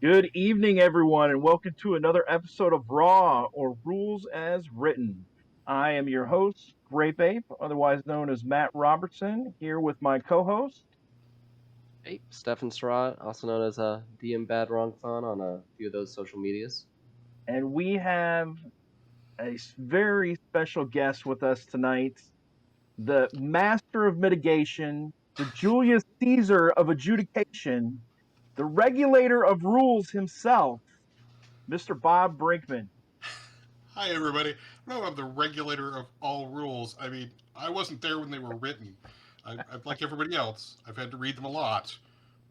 Good evening, everyone, and welcome to another episode of RAW, or Rules as Written. I am your host, Grape Ape, otherwise known as Matt Robertson, here with my co-host. Hey, Stefan Surratt, also known as DM Bad Wrong Fun on a few of those social medias. And we have very special guest with us tonight, the master of mitigation, the Julius Caesar of adjudication, the regulator of rules himself, Mr. Bob Brinkman. Hi, everybody. No, I'm the regulator of all rules. I mean, I wasn't there when they were written. I'm like everybody else. I've had to read them a lot,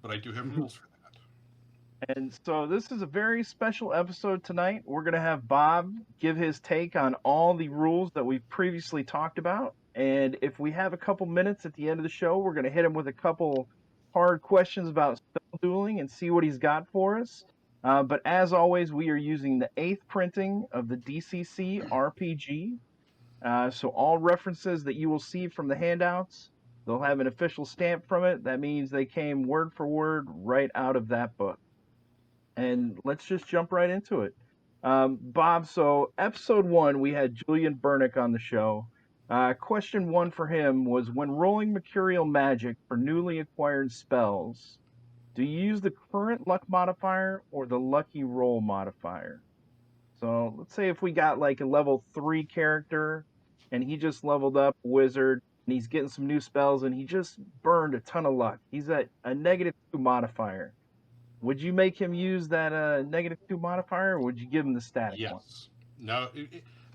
but I do have rules for that. And so this is a very special episode tonight. We're going to have Bob give his take on all the rules that we've previously talked about. And if we have a couple minutes at the end of the show, we're going to hit him with a couple hard questions about spell dueling and see what he's got for us. But as always, we are using the 8th printing of the DCC RPG. So all references that you will see from the handouts, they'll have an official stamp from it. That means they came word for word right out of that book. And let's just jump right into it. Bob, so episode 1, we had Julian Burnick on the show. Question 1 for him was, when rolling Mercurial Magic for newly acquired spells, do you use the current luck modifier or the lucky roll modifier? So let's say if we got like a level 3 character and he just leveled up wizard and he's getting some new spells and he just burned a ton of luck. He's at a -2 modifier. Would you make him use that -2 modifier, or would you give him the static one? Yes. No,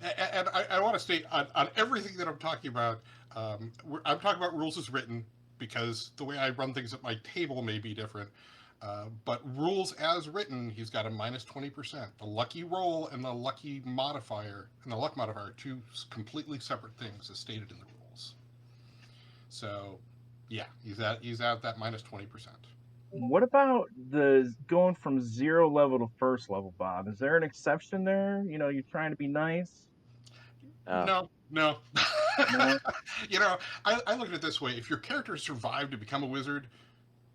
and I want to state on everything that I'm talking about, I'm talking about rules as written because the way I run things at my table may be different. But rules as written, he's got a -20%. The lucky roll and the lucky modifier and the luck modifier are two completely separate things as stated in the rules. So, yeah, he's at that -20%. What about the going from 0 level to first level, Bob? Is there an exception there? You're trying to be nice. Uh, No, no. No. I look at it this way: if your character survived to become a wizard,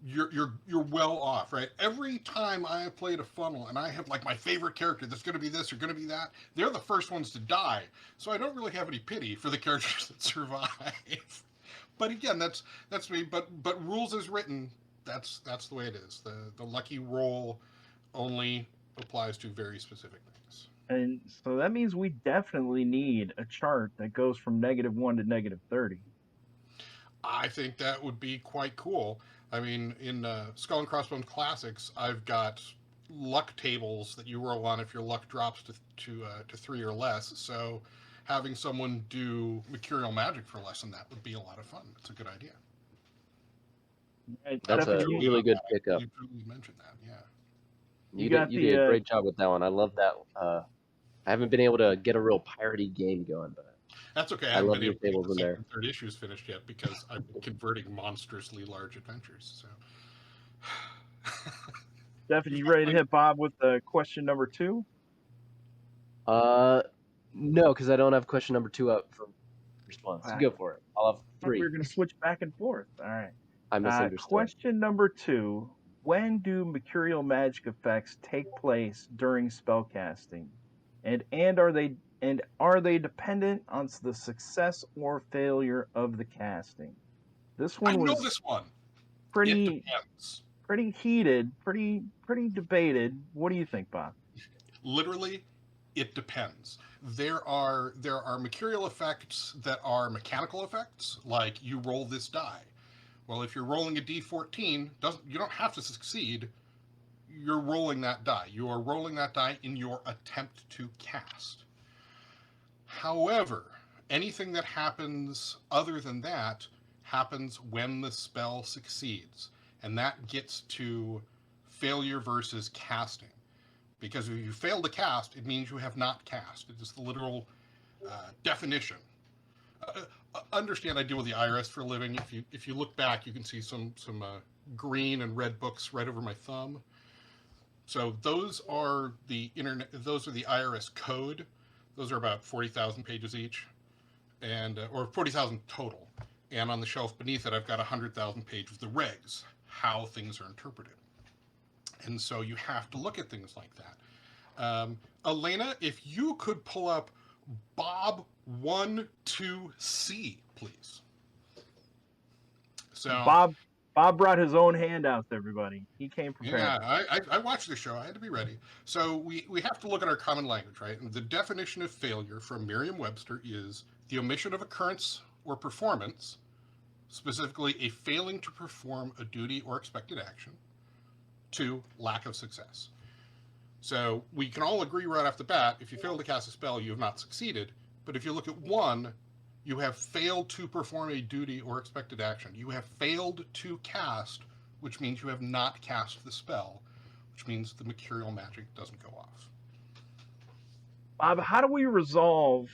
you're well off, right? Every time I have played a funnel and I have like my favorite character that's going to be this or going to be that, they're the first ones to die. So I don't really have any pity for the characters that survive. But again, that's me. But rules as written, that's the way it is. The lucky roll only applies to very specific things. And so that means we definitely need a chart that goes from -1 to -30. I think that would be quite cool. I mean, in Skull and Crossbones Classics, I've got luck tables that you roll on if your luck drops to 3 or less. So having someone do mercurial magic for less than that would be a lot of fun. It's a good idea. Right, that's Stefan, a really good pickup. You truly mentioned that, yeah. you got You did a the great job with that one. I love that. I haven't been able to get a real piratey game going, but That's okay. I I haven't love been your able to get tables the in second there. and third issues finished yet because I've been converting monstrously large adventures. So, Stefan, you ready to hit Bob with question number 2? Uh, no, because I don't have question number 2 up for response. You I go for it. I'll have thought we were 3. going to switch back and forth. All right. I misunderstood. Question number 2. When do mercurial magic effects take place during spellcasting? And are they dependent on the success or failure of the casting? This I one know was this one. It pretty depends. pretty heated, pretty debated. What do you think, Bob? Literally, it depends. There are mercurial effects that are mechanical effects, like you roll this die. Well, if you're rolling a d14, you don't have to succeed. You're rolling that die. You are rolling that die in your attempt to cast. However, anything that happens other than that happens when the spell succeeds. And that gets to failure versus casting. Because if you fail to cast, it means you have not cast. It is the literal definition. Understand, I deal with the IRS for a living. If you look back, you can see some green and red books right over my thumb. So those are the internet. Those are the IRS code. Those are about 40,000 pages each, and or 40,000 total. And on the shelf beneath it, I've got 100,000 pages of the regs, how things are interpreted. And so you have to look at things like that. Elena, if you could pull up Bob 12C, please. So Bob brought his own handouts, everybody. He came prepared. yeah, I watched the show. I had to be ready. So we have to look at our common language, right? And the definition of failure from Merriam-Webster is the omission of occurrence or performance, specifically a failing to perform a duty or expected action. 2, lack of success. So we can all agree right off the bat, if you fail to cast a spell, you have not succeeded. But if you look at 1, you have failed to perform a duty or expected action. You have failed to cast, which means you have not cast the spell, which means the mercurial magic doesn't go off. Bob, how do we resolve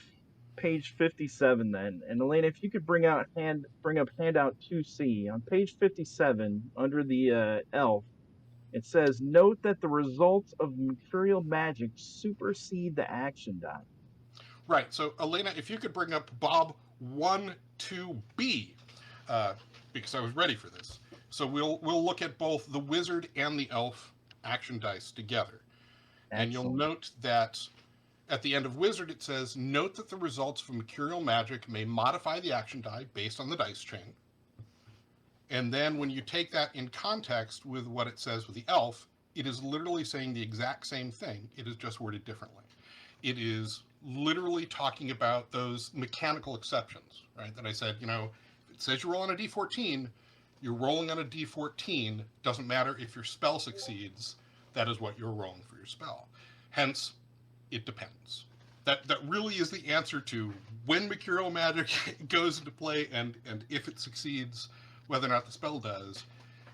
page 57 then? And Elena, if you could bring up handout 2C on page 57 under the elf, it says, note that the results of mercurial magic supersede the action die. Right. So Elena, if you could bring up Bob 12B, because I was ready for this. So we'll look at both the wizard and the elf action dice together. Excellent. And you'll note that at the end of wizard it says, note that the results from mercurial magic may modify the action die based on the dice chain. And then when you take that in context with what it says with the elf, it is literally saying the exact same thing. It is just worded differently. It is literally talking about those mechanical exceptions, right? That I said, if it says you roll on a d14, you're rolling on a d14. Doesn't matter if your spell succeeds. That is what you're rolling for your spell. Hence, it depends. That really is the answer to when mercurial magic goes into play and if it succeeds, whether or not the spell does,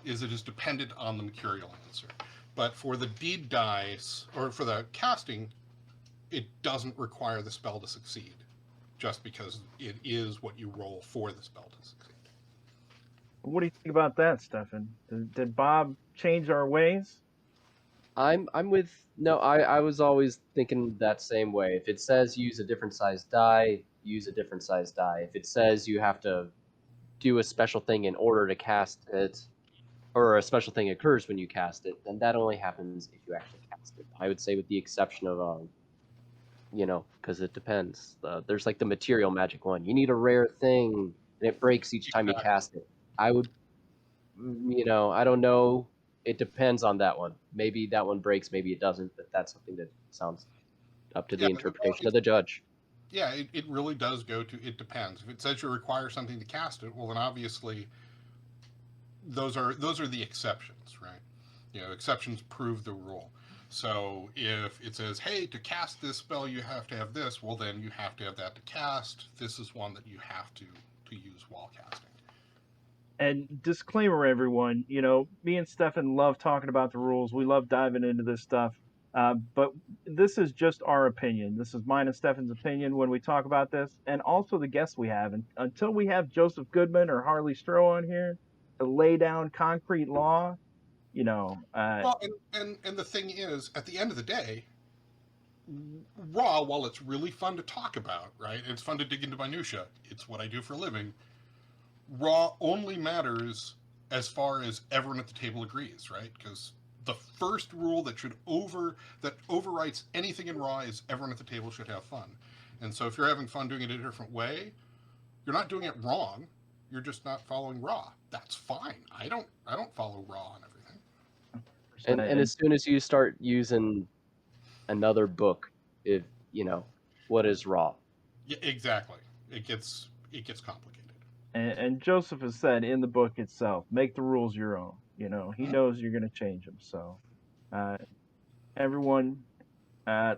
is it is dependent on the mercurial answer. But for the deed dice, or for the casting, it doesn't require the spell to succeed, just because it is what you roll for the spell to succeed. What do you think about that, Stefan? Did Bob change our ways? I'm with no. I was always thinking that same way. If it says use a different size die, use a different size die. If it says you have to do a special thing in order to cast it, or a special thing occurs when you cast it, then that only happens if you actually cast it. I would say with the exception of, because it depends. There's like the material magic one. You need a rare thing, and it breaks each time you cast it. I would, I don't know. It depends on that one. Maybe that one breaks, maybe it doesn't, but that's something that sounds up to the interpretation of the judge. Yeah, it really does go to, it depends. If it says you require something to cast it, well, then obviously those are the exceptions, right? Exceptions prove the rule. So if it says, hey, to cast this spell, you have to have this, well, then you have to have that to cast. This is one that you have to use while casting. And disclaimer, everyone, me and Stefan love talking about the rules. We love diving into this stuff. But this is just our opinion. This is mine and Stefan's opinion when we talk about this, and also the guests we have. And until we have Joseph Goodman or Harley Stroh on here to lay down concrete law, Well, and the thing is, at the end of the day, RAW, while it's really fun to talk about, right? It's fun to dig into minutia. It's what I do for a living. RAW only matters as far as everyone at the table agrees, right? Because the first rule that overwrites anything in RAW is everyone at the table should have fun. And so if you're having fun doing it a different way, you're not doing it wrong. You're just not following RAW. That's fine. I don't follow RAW on everything. And as soon as you start using another book, what is RAW? Yeah, exactly. It gets complicated. And Joseph has said in the book itself, make the rules your own. He knows you're going to change them. So, everyone,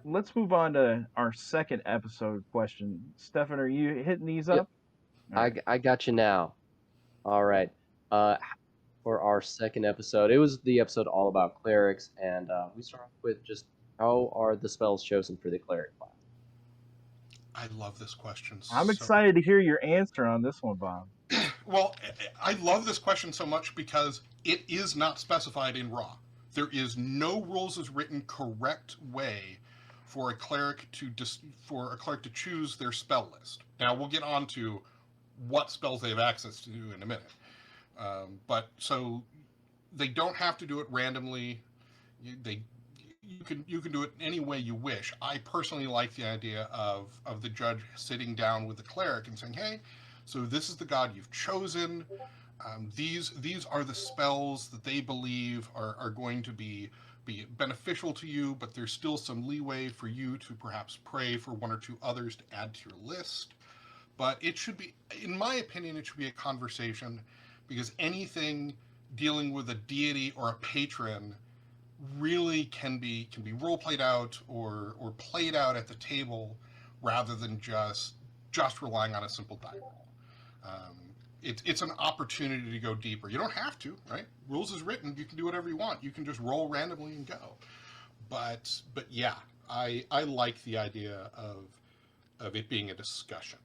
let's move on to our second episode question. Stefan, are you hitting these up? I got you now. All right. For our second episode, it was the episode all about clerics, and we start off with just how are the spells chosen for the cleric class? I love this question. I'm excited to hear your answer on this one, Bob. Well, I love this question so much because it is not specified in RAW. There is no rules as written correct way for a cleric to choose their spell list. Now we'll get on to what spells they have access to in a minute. But so they don't have to do it randomly. You can do it any way you wish. I personally like the idea of the judge sitting down with the cleric and saying, "Hey, so this is the god you've chosen. These are the spells that they believe are going to be beneficial to you, but there's still some leeway for you to perhaps pray for one or two others to add to your list." But it should be, in my opinion, it should be a conversation, because anything dealing with a deity or a patron really can be role played out or played out at the table, rather than just relying on a simple die roll. Um, it's an opportunity to go deeper. You don't have to, right? Rules is written. You can do whatever you want. You can just roll randomly and go. But yeah, I like the idea of it being a discussion.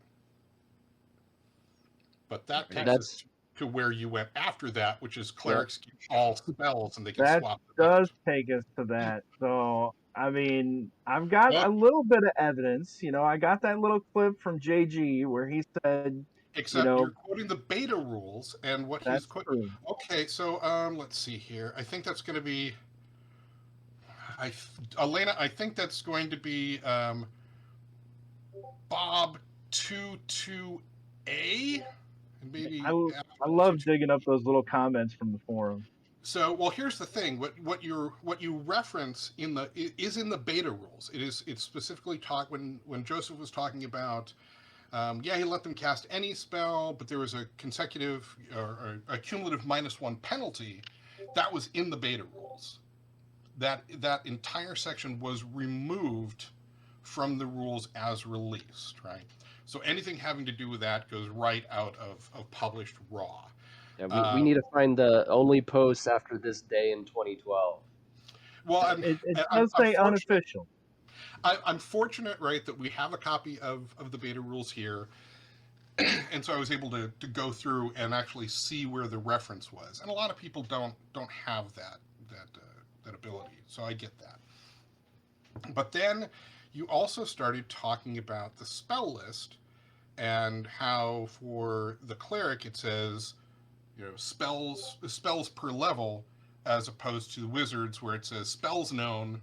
But that takes us to where you went after that, which is clerics keep all spells and they can That swap them does out. take us to that. So, I mean, I've got But a little bit of evidence. I got that little clip from JG where he said, except you're quoting the beta rules, and what he's that's quoting. true. Okay, so let's see here. I think that's going to be, Elena. I think that's going to be Bob 22A, and maybe I love digging up those little comments from the forum. So, well, here's the thing. What you reference is in the beta rules. It's specifically talk when Joseph was talking about. He let them cast any spell, but there was a consecutive or a cumulative -1 penalty. That was in the beta rules. That entire section was removed from the rules as released, right? So anything having to do with that goes right out of published RAW. Yeah, we need to find the only posts after this day in 2012. Well, It I'm does say fortunate. unofficial. I'm fortunate, right, that we have a copy of the beta rules here, and so I was able to go through and actually see where the reference was. And a lot of people don't have that ability, so I get that. But then you also started talking about the spell list, and how for the cleric it says, spells per level, as opposed to the wizards where it says spells known,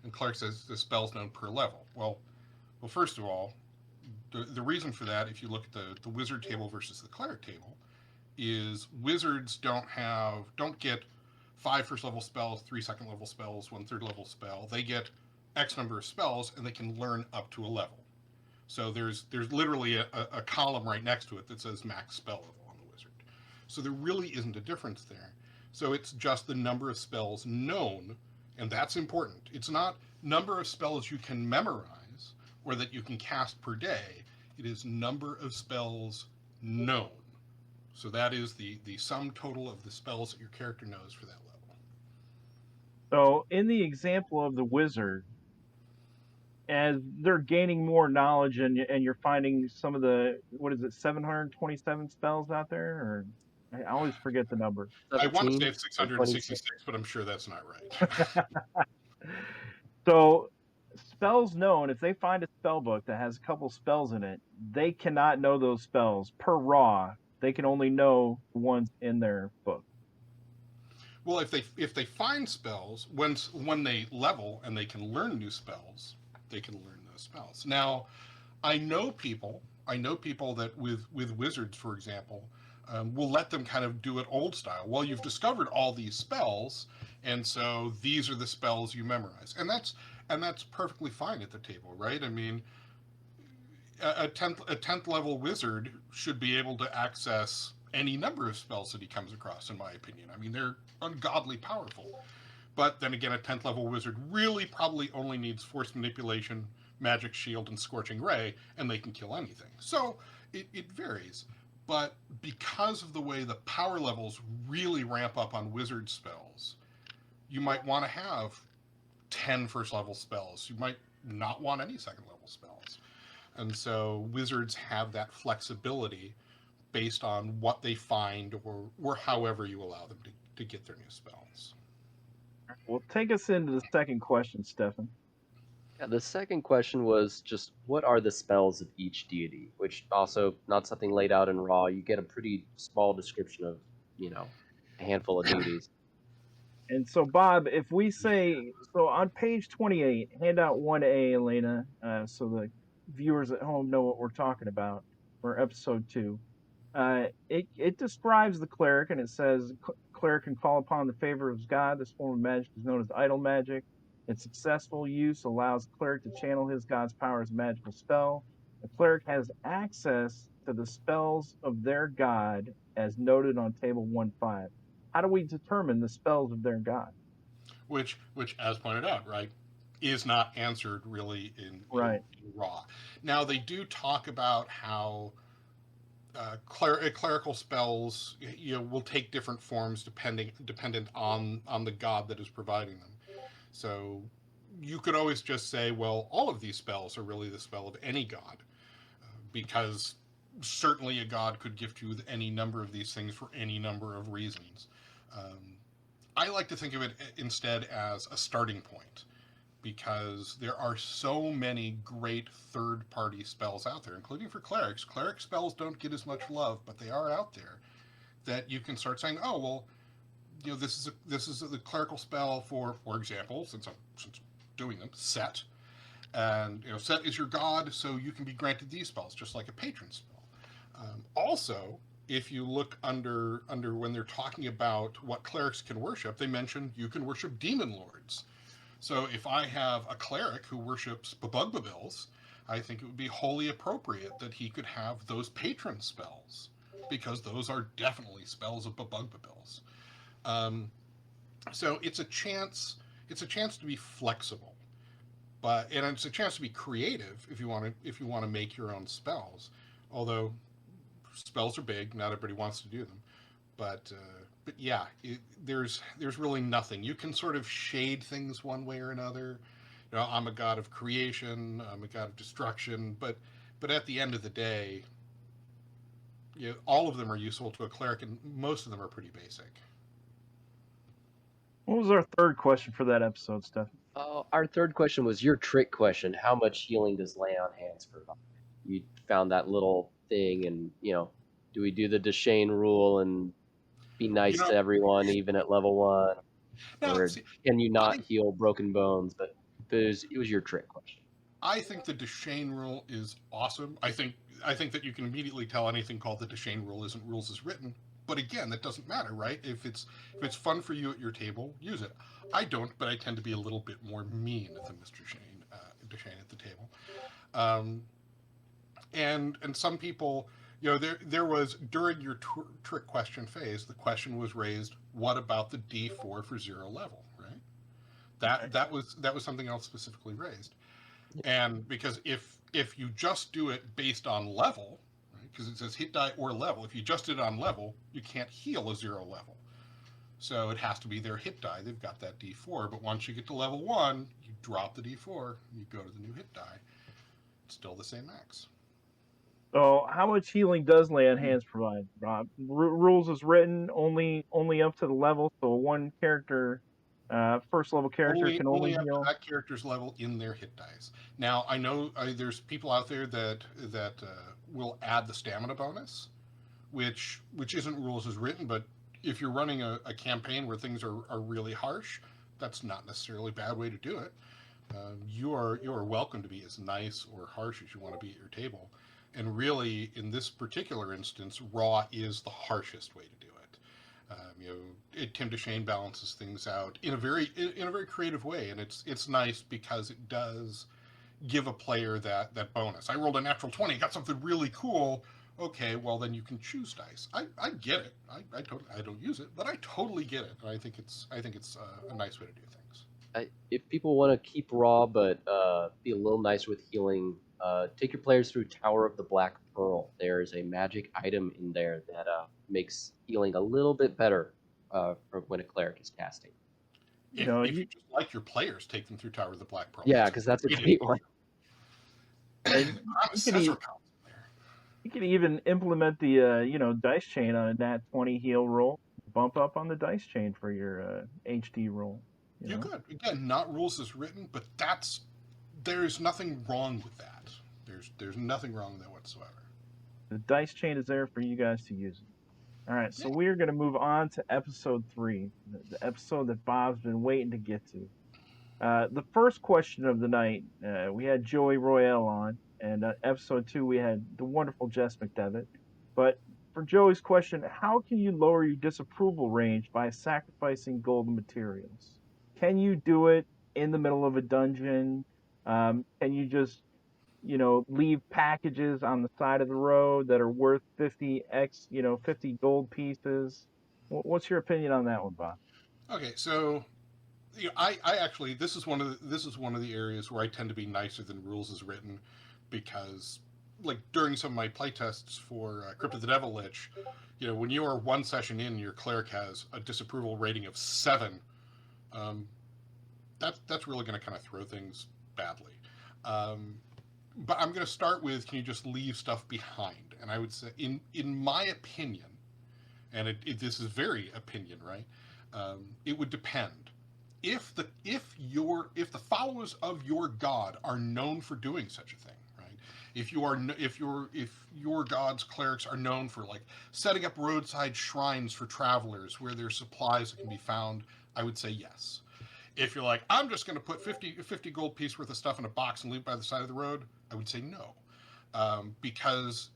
and cleric says the spells known per level. Well, first of all, the reason for that, if you look at the wizard table versus the cleric table, is wizards don't get 5 first level spells, 3 second level spells, 1 third level spell. They get X number of spells, and they can learn up to a level. So there's literally a column right next to it that says max spell level on the wizard. So there really isn't a difference there. So it's just the number of spells known, and that's important. It's not number of spells you can memorize or that you can cast per day. It is number of spells known. So that is the sum total of the spells that your character knows for that level. So, in the example of the wizard, as they're gaining more knowledge and you're finding some of the, what is it, 727 spells out there, or I always forget the number. I want to say 17 it's or 26. 666, but I'm sure that's not right. So, spells known, if they find a spell book that has a couple spells in it, they cannot know those spells per raw. They can only know the ones in their book. Well, if they find spells, when they level and they can learn new spells, they can learn those spells. Now, I know people that with wizards, for example, will let them kind of do it old style. Well, you've discovered all these spells, and so these are the spells you memorize, and that's perfectly fine at the table, right? I mean, a 10th level wizard should be able to access any number of spells that he comes across, in my opinion. I mean, they're ungodly powerful. But then again, a 10th level wizard really probably only needs force manipulation, magic shield, and scorching ray, and they can kill anything. So it varies. But because of the way the power levels really ramp up on wizard spells, you might want to have 10 first level spells. You might not want any second level spells. And so wizards have that flexibility based on what they find, or however you allow them to get their new spells. Well, take us into the second question, Stefan. Yeah, the second question was just what are the spells of each deity, which also not something laid out in RAW. You get a pretty small description of, a handful of deities. And so, Bob, if we say, so on page 28, handout 1A, Elena, so the viewers at home know what we're talking about for episode 2. It describes the cleric, and it says, cleric can call upon the favor of his god. This form of magic is known as idle magic. Its successful use allows the cleric to channel his god's power as a magical spell. The cleric has access to the spells of their god, as noted on table 1.5. How do we determine the spells of their god? Which, as pointed out, right, is not answered really in RAW. Now they do talk about how clerical spells, will take different forms dependent on the god that is providing them. So you could always just say, well, all of these spells are really the spell of any god, because certainly a god could gift you any number of these things for any number of reasons. I like to think of it instead as a starting point, because there are so many great third-party spells out there, including for clerics. Cleric spells don't get as much love, but they are out there, that you can start saying, oh, well, this is the clerical spell for example, since I'm doing them, set. And set is your god, so you can be granted these spells, just like a patron spell. Also, if you look under when they're talking about what clerics can worship, they mention you can worship demon lords. So if I have a cleric who worships Babugbabills, I think it would be wholly appropriate that he could have those patron spells, because those are definitely spells of Babugbabills. So it's a chance to be flexible, and it's a chance to be creative if you want to make your own spells. Although spells are big, not everybody wants to do them. But yeah, there's really nothing. You can sort of shade things one way or another. I'm a god of creation, I'm a god of destruction, but at the end of the day, all of them are useful to a cleric, and most of them are pretty basic. What was our third question for that episode, Steph? Our third question was your trick question. How much healing does lay on hands provide? You found that little thing, and do we do the Deshane rule and be nice to everyone even at level 1? Or can you not heal broken bones? But it was your trick question. I think the Deshane rule is awesome. I think that you can immediately tell anything called the Deshane rule isn't rules as written. But again, that doesn't matter, right? If it's fun for you at your table, use it. I don't, but I tend to be a little bit more mean than Mr. Deshane at the table. And some people, there was, during your trick question phase, the question was raised, what about the D4 for 0 level, right? That was something else specifically raised. And because if you just do it based on level, right, because it says hit die or level, if you just did it on level, you can't heal a 0 level. So it has to be their hit die. They've got that D4, but once you get to level 1, you drop the D4, you go to the new hit die. It's still the same max. So how much healing does lay on hands provide, Rob? Rules is written only up to the level, so one character, first level character, can only up heal to that character's level in their hit dice. Now I know there's people out there that will add the stamina bonus, which isn't rules as written, but if you're running a campaign where things are really harsh, that's not necessarily a bad way to do it. You are welcome to be as nice or harsh as you want to be at your table. And really, in this particular instance, raw is the harshest way to do it. Tim Deshane balances things out in a very creative way, and it's nice because it does give a player that bonus. I rolled a natural 20, got something really cool. Okay, well then you can choose dice. I get it. I don't use it, but I totally get it, and I think it's a nice way to do things. If people want to keep raw but be a little nicer with healing, take your players through Tower of the Black Pearl. There is a magic item in there that makes healing a little bit better for when a cleric is casting. If you just like your players, take them through Tower of the Black Pearl. Yeah, because that's a great one. You could even implement the dice chain on a nat 20 heal roll, bump up on the dice chain for your HD roll. You could. Again, not rules as written, but there's nothing wrong with that. There's nothing wrong with that whatsoever. The dice chain is there for you guys to use. All right, so we're going to move on to episode 3, the episode that Bob's been waiting to get to. The first question of the night, we had Joey Royale on, and episode 2, we had the wonderful Jess McDevitt. But for Joey's question, how can you lower your disapproval range by sacrificing golden materials? Can you do it in the middle of a dungeon? Can you just leave packages on the side of the road that are worth 50 gold pieces? What's your opinion on that one, Bob? Okay, so I actually this is one of the areas where I tend to be nicer than rules is written, because like during some of my playtests for Crypt of the Devil Lich, when you are one session in, your cleric has a disapproval rating of 7. That's really going to kind of throw things badly. But I'm going to start with, can you just leave stuff behind? And I would say, in my opinion, and this is very opinion, right? It would depend. If the followers of your god are known for doing such a thing, right? If your god's clerics are known for like setting up roadside shrines for travelers where there's supplies that can be found, I would say yes. If you're like, I'm just going to put 50 gold piece worth of stuff in a box and leave it by the side of the road, I would say no, because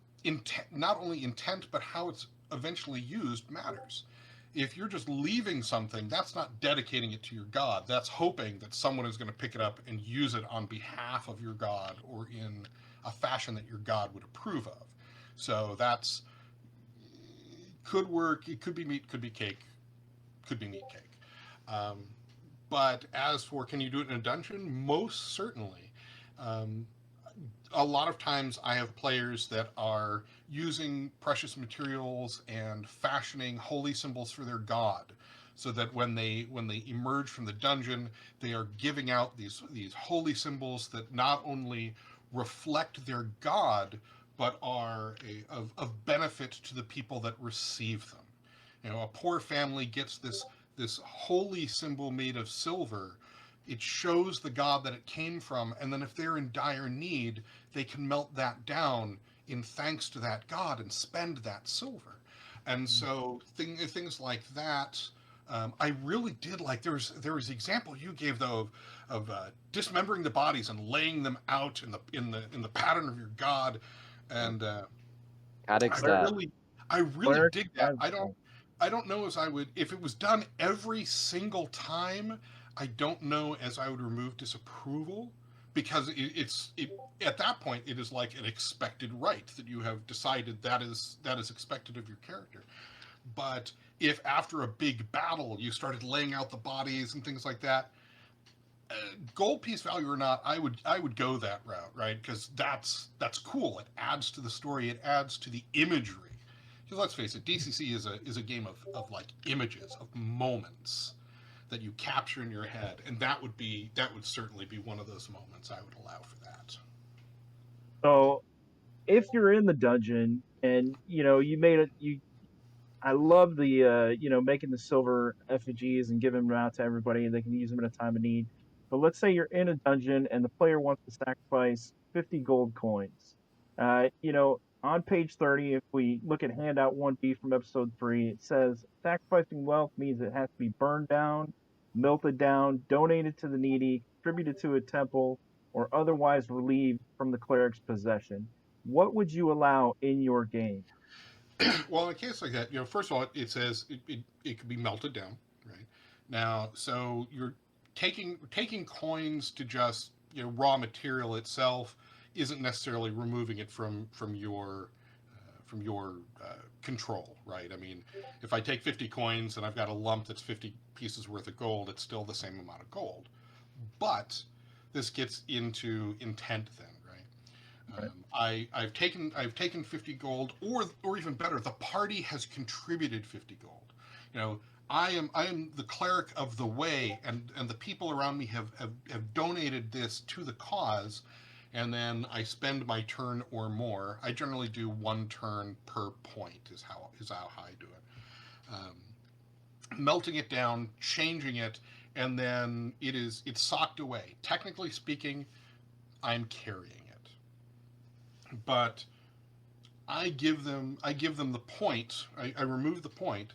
not only intent but how it's eventually used matters. If you're just leaving something, that's not dedicating it to your god. That's hoping that someone is going to pick it up and use it on behalf of your god or in a fashion that your god would approve of. So that's could work. It could be meat, could be cake, could be meat cake. But as for can you do it in a dungeon? Most certainly. A lot of times I have players that are using precious materials and fashioning holy symbols for their god, so that when they emerge from the dungeon, they are giving out these holy symbols that not only reflect their god, but are of benefit to the people that receive them. A poor family gets this holy symbol made of silver. It shows the god that it came from, and then if they're in dire need, they can melt that down in thanks to that god and spend that silver. And so things like that, I really did like. There was the example you gave though of dismembering the bodies and laying them out in the pattern of your god, and I really Cleric dig that. has I don't know as I would, if it was done every single time, I don't know as I would remove disapproval, because it's at that point it is like an expected right that you have decided that is expected of your character. But if after a big battle you started laying out the bodies and things like that, gold piece value or not, I would go that route, right? Because that's cool. It adds to the story. It adds to the imagery. Because let's face it, DCC is a game of like images, of moments that you capture in your head, and that would certainly be one of those moments I would allow for that. So if you're in the dungeon and you made it, I love the making the silver effigies and giving them out to everybody, and they can use them in a time of need. But let's say you're in a dungeon and the player wants to sacrifice 50 gold coins. On page 30, if we look at handout 1B from episode 3, it says sacrificing wealth means it has to be burned down, melted down, donated to the needy, contributed to a temple, or otherwise relieved from the cleric's possession. What would you allow in your game? Well, in a case like that, first of all, it says it could be melted down, right? Now, so you're taking coins to just raw material itself isn't necessarily removing it from your control, right? I mean, if I take 50 coins and I've got a lump that's 50 pieces worth of gold, it's still the same amount of gold. But this gets into intent then, right? I've taken 50 gold, or even better, the party has contributed 50 gold. I am the cleric of the way, and the people around me have donated this to the cause, and then I spend my turn or more. I generally do 1 turn per point is how I do it. Melting it down, changing it, and then it's socked away. Technically speaking, I'm carrying it. But I give them the point. I remove the point,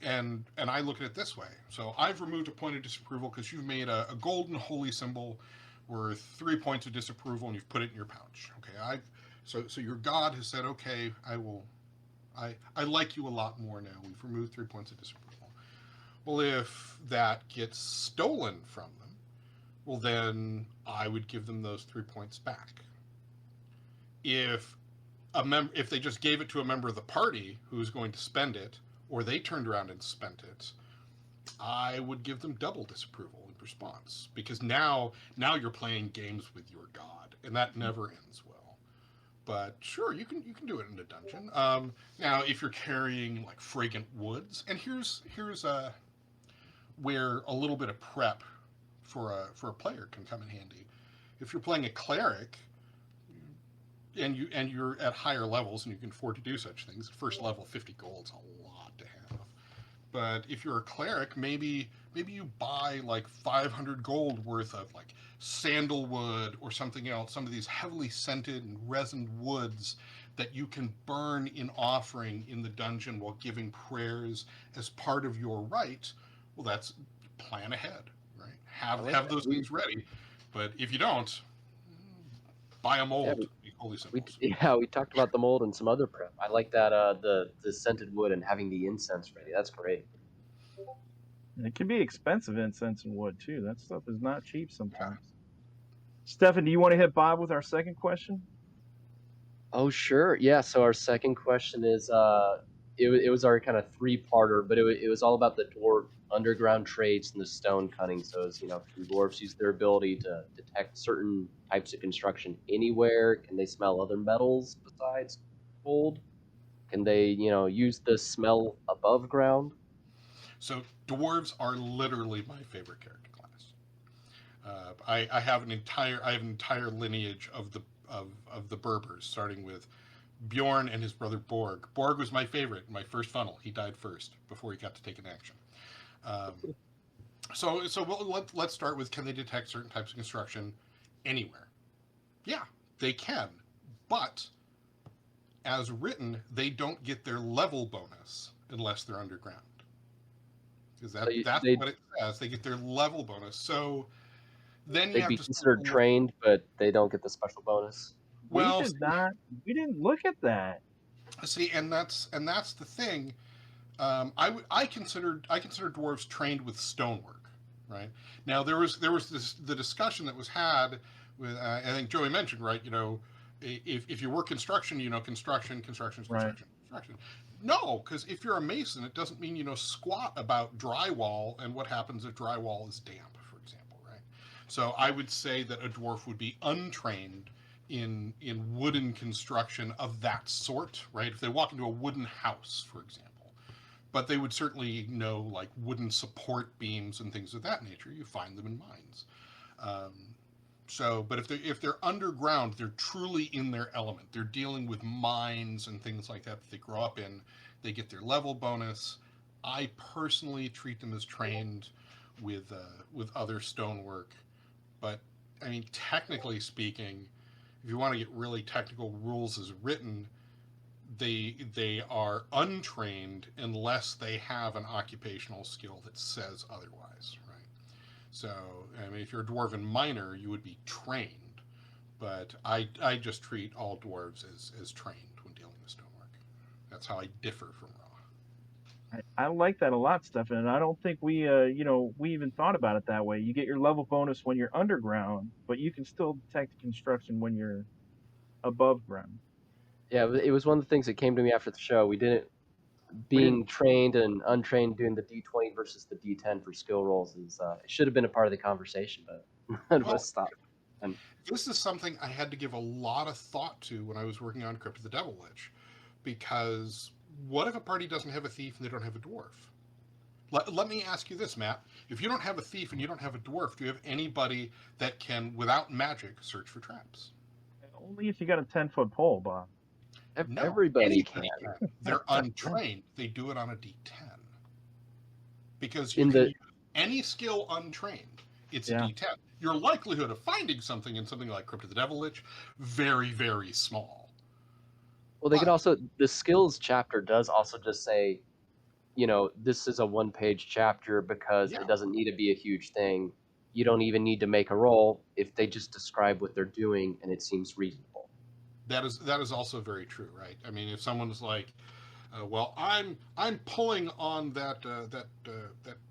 and I look at it this way. So I've removed a point of disapproval because you've made a golden holy symbol worth 3 points of disapproval, and you've put it in your pouch. Okay, so your god has said, okay, I like you a lot more now. We've removed 3 points of disapproval. Well, if that gets stolen from them, well, then I would give them those 3 points back. If they just gave it to a member of the party who's going to spend it, or they turned around and spent it, I would give them double disapproval in response, because now you're playing games with your god, and that never ends well. But sure, you can do it in a dungeon. Now, if you're carrying like fragrant woods, and here's where a little bit of prep for a player can come in handy. If you're playing a cleric, and you're at higher levels and you can afford to do such things, first level 50 gold's a lot to have. But if you're a cleric, maybe you buy like 500 gold worth of like sandalwood or something else, some of these heavily scented and resined woods that you can burn in offering in the dungeon while giving prayers as part of your rite. Well, that's plan ahead, right? Have those things ready. But if you don't, buy a mold. Holy symbols. We talked about the mold and some other prep. I like that the scented wood and having the incense ready. That's great. It can be expensive, incense and wood too. That stuff is not cheap sometimes. Stefan, do you want to hit Bob with our second question? Oh, sure. Yeah. So our second question is it was our kind of three-parter, but it was all about the dwarf underground trades and the stone cutting. So as can dwarves use their ability to detect certain types of construction anywhere? Can they smell other metals besides gold? Can they use the smell above ground? So dwarves are literally my favorite character class. I have an entire lineage of the Berbers, starting with Bjorn and his brother Borg. Borg was my favorite, my first funnel. He died first before he got to take an action. So let's start with, can they detect certain types of construction anywhere? Yeah, they can, but as written, they don't get their level bonus unless they're underground. Because that's what it says. They get their level bonus. So then you they'd have be to considered trained, but they don't get the special bonus. Well, we didn't look at that. See, and that's the thing. I consider dwarves trained with stonework, right? Now there was the discussion that was had with I think Joey mentioned, right? If you work construction, construction. Right. No, because if you're a mason, it doesn't mean you know squat about drywall and what happens if drywall is damp, for example, right? So I would say that a dwarf would be untrained in wooden construction of that sort, right? If they walk into a wooden house, for example, but they would certainly know like wooden support beams and things of that nature. You find them in mines. But if they're underground, they're truly in their element. They're dealing with mines and things like that they grow up in. They get their level bonus. I personally treat them as trained with other stonework, but I mean, technically speaking, if you want to get really technical, rules as written, they are untrained unless they have an occupational skill that says otherwise, right? So, I mean, if you're a dwarven miner, you would be trained, but I just treat all dwarves as trained when dealing with stonework. That's how I differ from raw. I like that a lot, Stefan, and I don't think we even thought about it that way. You get your level bonus when you're underground, but you can still detect construction when you're above ground. Yeah, it was one of the things that came to me after the show. We didn't trained and untrained doing the D20 versus the D10 for skill rolls is it should have been a part of the conversation, but it was stopped. And this is something I had to give a lot of thought to when I was working on Crypt of the Devil Lich, because what if a party doesn't have a thief and they don't have a dwarf? Let me ask you this, Matt. If you don't have a thief and you don't have a dwarf, do you have anybody that can, without magic, search for traps? Only if you got a 10-foot pole, Bob. No, everybody can. They're untrained. They do it on a D10. Because In you can the use any skill untrained. It's a Yeah. D10. Your likelihood of finding something in something like Crypt of the Devil Lich, very, very small. Well, they could But also, the skills chapter does also just say, this is a one-page chapter because yeah, it doesn't need to be a huge thing. You don't even need to make a roll if they just describe what they're doing and it seems reasonable. that is also very true, right? I mean, if someone's like, well, I'm pulling on that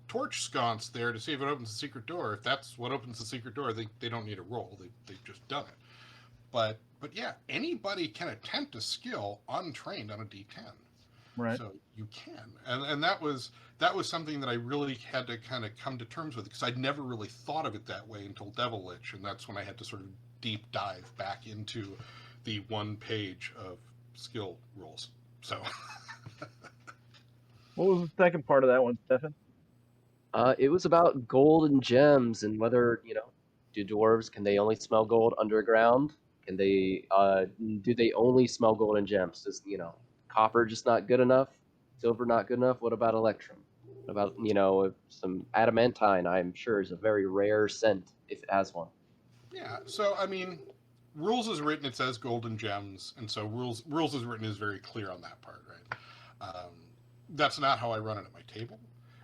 torch sconce there to see if it opens the secret door. If that's what opens the secret door, they don't need a roll. They've just done it. But yeah, anybody can attempt a skill untrained on a D10. Right. So you can, and that was something that I really had to kind of come to terms with, because I'd never really thought of it that way until Devil Lich, and that's when I had to sort of deep dive back into the one page of skill rules. So What was the second part of that one, Stefan? It was about gold and gems and whether, do dwarves, can they only smell gold underground? Can they, do they only smell gold and gems? Does, copper just not good enough? Silver not good enough? What about electrum? What about, some adamantine, I'm sure is a very rare scent if it has one. yeah, so I mean, rules is written, it says golden gems, and so rules is written is very clear on that part, right? That's not how I run it at my table.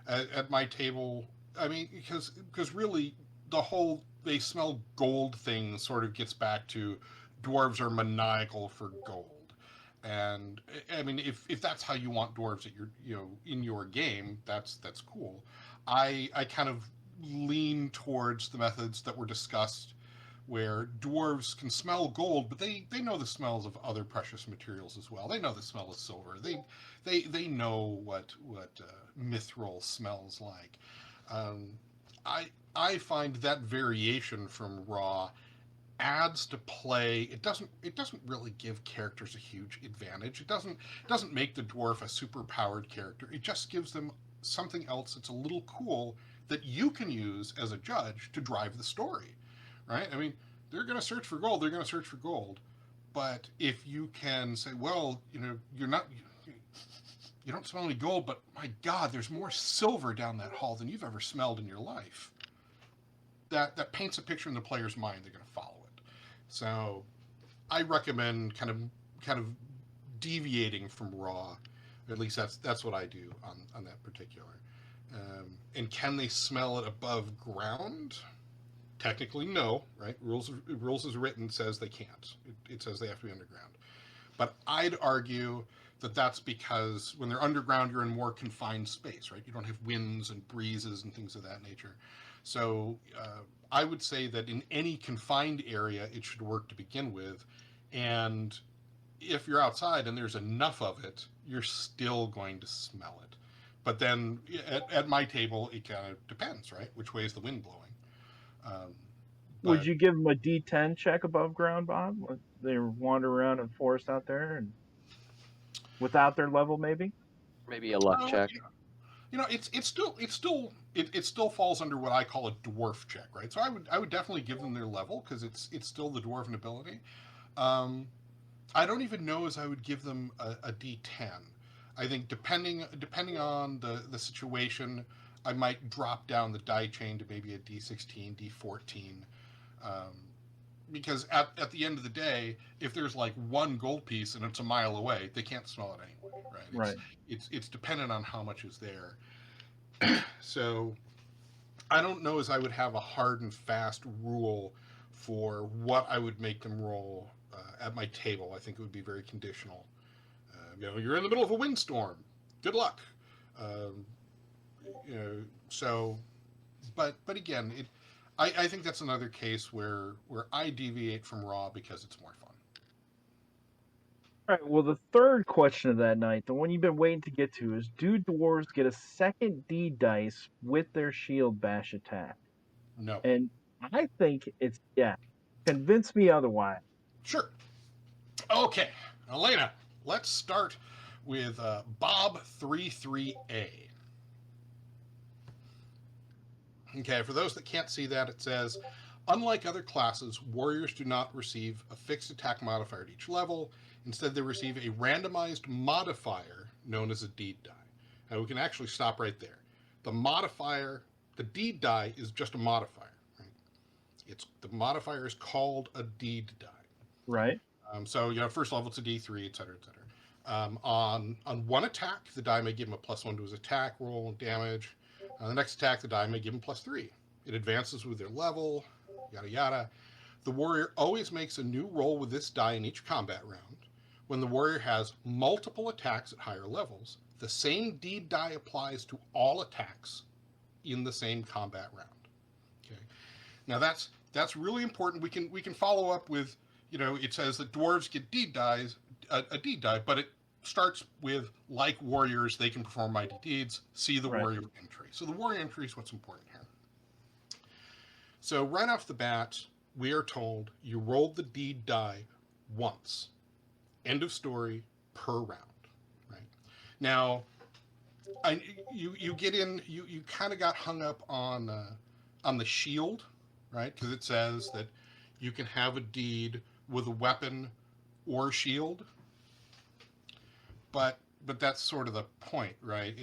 At my table, I mean, because really the whole they smell gold thing sort of gets back to dwarves are maniacal for gold. And I mean, if that's how you want dwarves at your in your game, that's cool. I kind of lean towards the methods that were discussed, where dwarves can smell gold, but they know the smells of other precious materials as well. They know the smell of silver. They know what mithril smells like. Um, I find that variation from raw adds to play. It doesn't really give characters a huge advantage. It doesn't make the dwarf a super powered character. It just gives them something else that's a little cool that you can use as a judge to drive the story, right? I mean, they're going to search for gold. They're going to search for gold. But if you can say, well, you don't smell any gold, but my God, there's more silver down that hall than you've ever smelled in your life. That paints a picture in the player's mind. They're going to follow it. So I recommend kind of deviating from raw. At least that's what I do on that particular. And can they smell it above ground? Technically, no, right? Rules as written says they can't. It says they have to be underground. But I'd argue that that's because when they're underground, you're in more confined space, right? You don't have winds and breezes and things of that nature. So I would say that in any confined area, it should work to begin with. And if you're outside and there's enough of it, you're still going to smell it. But then at my table, it kind of depends, right? Which way is the wind blowing? Would But you give them a D10 check above ground, Bob? When they wander around in forest out there and without their level, maybe? Maybe a luck uh, check. it still falls under what I call a dwarf check, right? So I would definitely give them their level, because it's still the dwarven ability. Um, I don't even know as I would give them a D10. I think depending on the situation, I might drop down the die chain to maybe a D16, D14. Um, because at the end of the day, if there's like one gold piece and it's a mile away, they can't smell it anyway, right? Right. It's dependent on how much is there. So I don't know as I would have a hard and fast rule for what I would make them roll at my table. I think it would be very conditional. You're in the middle of a windstorm. Good luck. Um, so, but again, I think that's another case where I deviate from raw because it's more fun. All right. Well, the third question of that night, the one you've been waiting to get to, is do dwarves get a second D dice with their shield bash attack? No. And I think it's yeah. Convince me otherwise. Sure. Okay, Elena, let's start with Bob 33A. Okay, for those that can't see that, it says, unlike other classes, warriors do not receive a fixed attack modifier at each level. Instead, they receive a randomized modifier known as a deed die. And we can actually stop right there. The modifier, the deed die, is just a modifier. Right? The modifier is called a deed die. Right. So, first level it's a D3, et cetera, et cetera. On one attack, the die may give him a +1 to his attack roll and damage. On the next attack, the die may give him +3. It advances with their level, yada yada. The warrior always makes a new roll with this die in each combat round. When the warrior has multiple attacks at higher levels, the same deed die applies to all attacks in the same combat round. Okay. Now that's really important. We can follow up with, it says that dwarves get deed dies, a deed die, but it starts with, like warriors, they can perform mighty deeds. See the Right. warrior entry. So the warrior entry is what's important here. So right off the bat, we are told you rolled the deed die once. End of story per round. Right. Now, you get in. You kind of got hung up on the shield, right? Because it says that you can have a deed with a weapon or shield. But that's sort of the point, right?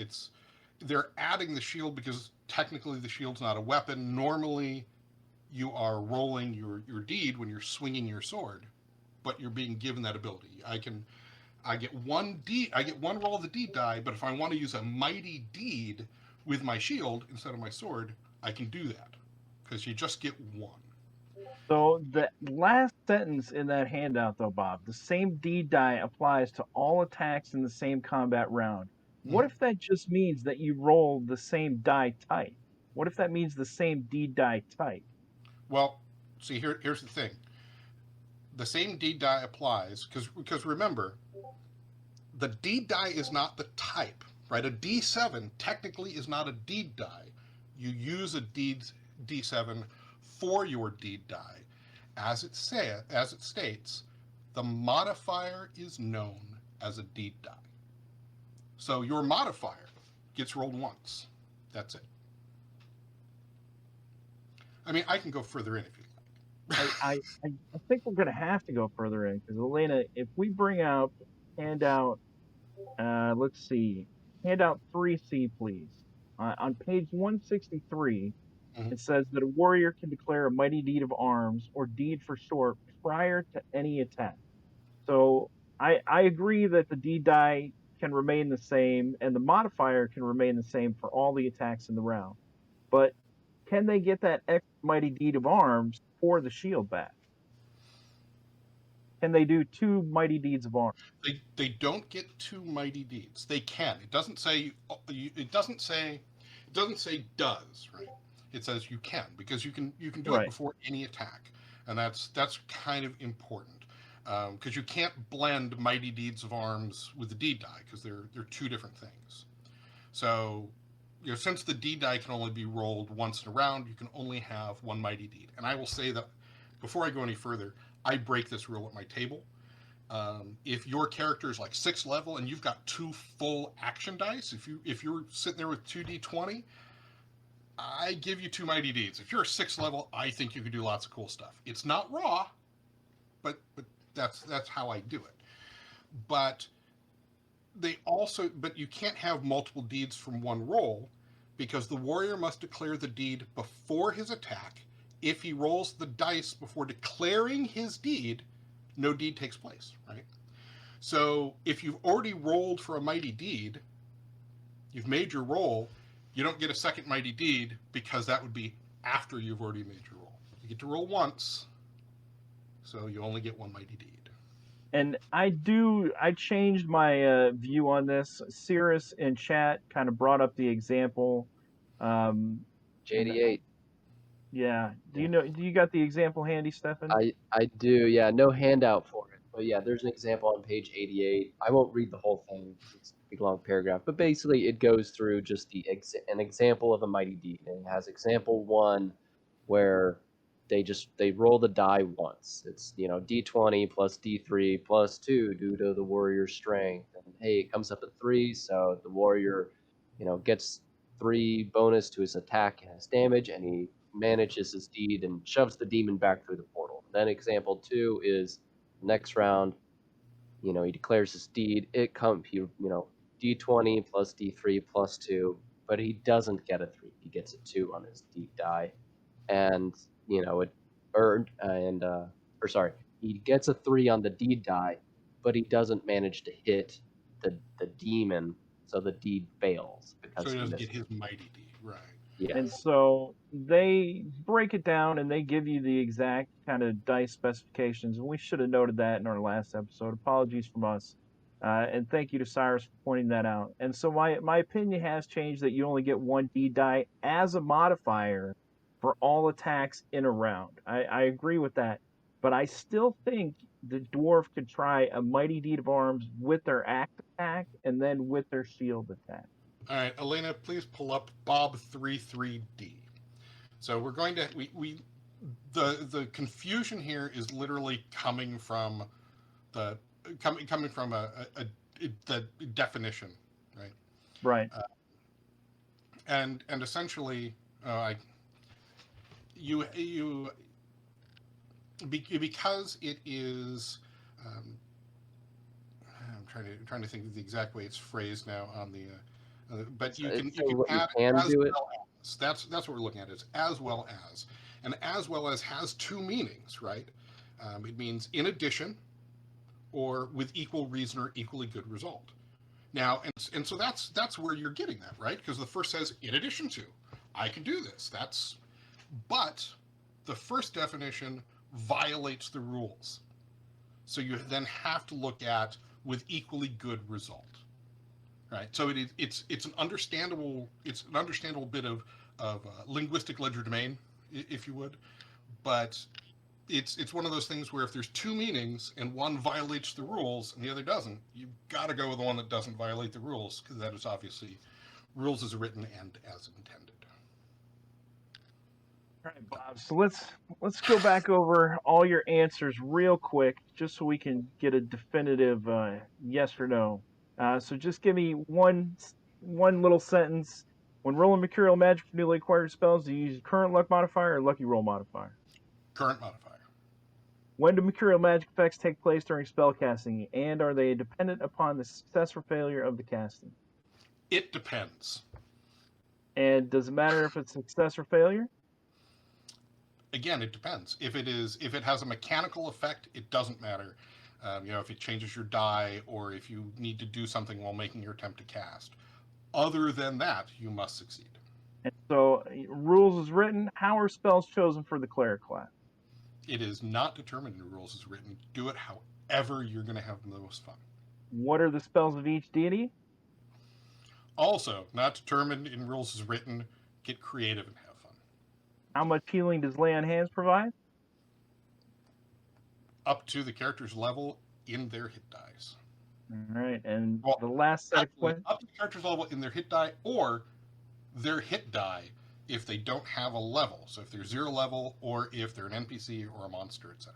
They're adding the shield because technically the shield's not a weapon. Normally, you are rolling your deed when you're swinging your sword, but you're being given that ability. I get one roll of the deed die, but if I want to use a mighty deed with my shield instead of my sword, I can do that because you just get one. So the last sentence in that handout, though, Bob, the same deed die applies to all attacks in the same combat round. What if that just means that you roll the same die type? What if that means the same deed die type? Well, see, here's the thing. The same deed die applies because remember, the deed die is not the type, right? A D7 technically is not a deed die. You use a D7 for your deed die. As it states, the modifier is known as a deed die. So your modifier gets rolled once. That's it. I mean, I can go further in if you like. I think we're going to have to go further in because, Elena, if we bring out handout, let's see, handout 3C, please. On page 163, it says that a warrior can declare a mighty deed of arms or deed for short prior to any attack. So I agree that the deed die can remain the same and the modifier can remain the same for all the attacks in the round. But can they get that extra mighty deed of arms for the shield back? Can they do 2 mighty deeds of arms? They don't get 2 mighty deeds. They can. It doesn't say. It doesn't say does, right? It says you can because you can do it before any attack, and that's kind of important because you can't blend mighty deeds of arms with the deed die because they're 2 different things. So, since the deed die can only be rolled once in a round, you can only have 1 mighty deed. And I will say that before I go any further, I break this rule at my table. If your character is like 6th level and you've got 2 full action dice, if you're sitting there with 2d20, I give you 2 mighty deeds. If you're a 6th level, I think you can do lots of cool stuff. It's not raw, but that's how I do it. But you can't have multiple deeds from one roll because the warrior must declare the deed before his attack. If he rolls the dice before declaring his deed, no deed takes place, right? So if you've already rolled for a mighty deed, you've made your roll, you don't get a second mighty deed because that would be after you've already made your roll. You get to roll once, so you only get 1 mighty deed. And I changed my view on this. Cirrus in chat kind of brought up the example. JD8. Yeah. Do you got the example handy, Stefan? I do, yeah. No handout for it. But yeah, there's an example on page 88. I won't read the whole thing. It's a big long paragraph. But basically it goes through just an example of a mighty deed. And it has example 1 where they roll the die once. It's, D20 plus D3 plus 2 due to the warrior's strength. And hey, it comes up at 3, so the warrior, gets 3 bonus to his attack and his damage, and he manages his deed and shoves the demon back through the portal. Then example 2 is next round, he declares his deed. It comes, D20 plus D3 plus 2, but he doesn't get a 3. He gets a 2 on his deed die. And, it earned, he gets a 3 on the deed die, but he doesn't manage to hit the demon, so the deed fails because So he doesn't missed get his mighty deed, right? Yes. And so they break it down and they give you the exact kind of dice specifications. And we should have noted that in our last episode. Apologies from us. And thank you to Cyrus for pointing that out. And so my opinion has changed that you only get one D die as a modifier for all attacks in a round. I agree with that. But I still think the dwarf could try a Mighty Deed of Arms with their axe attack and then with their shield attack. All right, Elena, please pull up Bob 33D. So we're going to the confusion here is literally coming from the definition, right? Right. And essentially, because it is. I'm trying to think of the exact way it's phrased now on the. But you can add as well as. That's what we're looking at is as well as, and as well as has two meanings, right? It means in addition, or with equal reason or equally good result. Now, and so that's where you're getting that, right? Because the first says in addition to, I can do this. But the first definition violates the rules, so you then have to look at with equally good result. Right, so it's an understandable bit of linguistic legerdemain, if you would, but it's one of those things where if there's two meanings and one violates the rules and the other doesn't, you've got to go with the one that doesn't violate the rules, because that is obviously rules as written and as intended. All right, Bob. So let's go back over all your answers real quick, just so we can get a definitive yes or no. So just give me one little sentence. When rolling Mercurial Magic for newly acquired spells, do you use current luck modifier or lucky roll modifier? Current modifier. When do Mercurial Magic effects take place during spell casting, and are they dependent upon the success or failure of the casting? It depends. And does it matter if it's success or failure? Again, it depends. If it has a mechanical effect, it doesn't matter. If it changes your die, or if you need to do something while making your attempt to cast. Other than that, you must succeed. And so, rules as written, how are spells chosen for the cleric class? It is not determined in the rules as written. Do it however you're going to have the most fun. What are the spells of each deity? Also, not determined in rules as written. Get creative and have fun. How much healing does Lay on Hands provide? Up to the character's level in their hit dice. All right, and the last set of questions. Up to the character's level in their hit die, or their hit die if they don't have a level. So if they're 0 level, or if they're an NPC or a monster, etc.